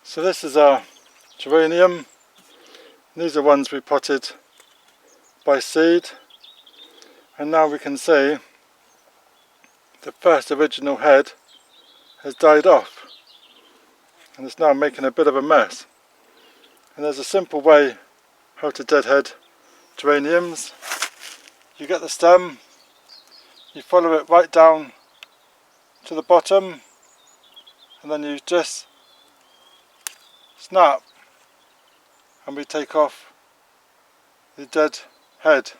So this is our geranium. These are ones we potted by seed, and now we can see the first original head has died off and it's now making a bit of a mess. And there's a simple way how to deadhead geraniums. You get the stem, you follow it right down to the bottom, and then you just snap and we take off the dead head.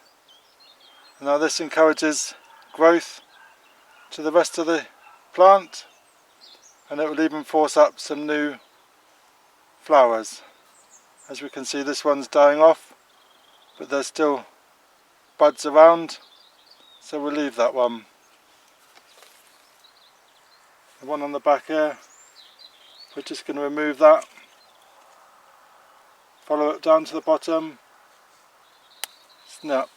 And now this encourages growth to the rest of the plant, and it will even force up some new flowers. As we can see, this one's dying off, but there's still buds around, so we'll leave that one. The one on the back here, we're just going to remove that, follow it down to the bottom, snap,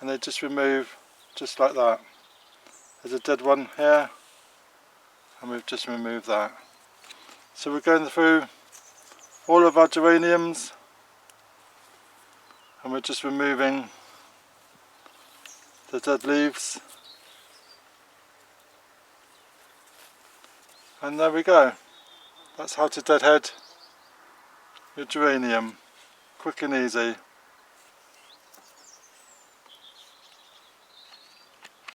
and they just remove just like that. There's a dead one here, and we've just removed that. So we're going through all of our geraniums, and we're just removing the dead leaves. And there we go. That's how to deadhead your geranium. Quick and easy.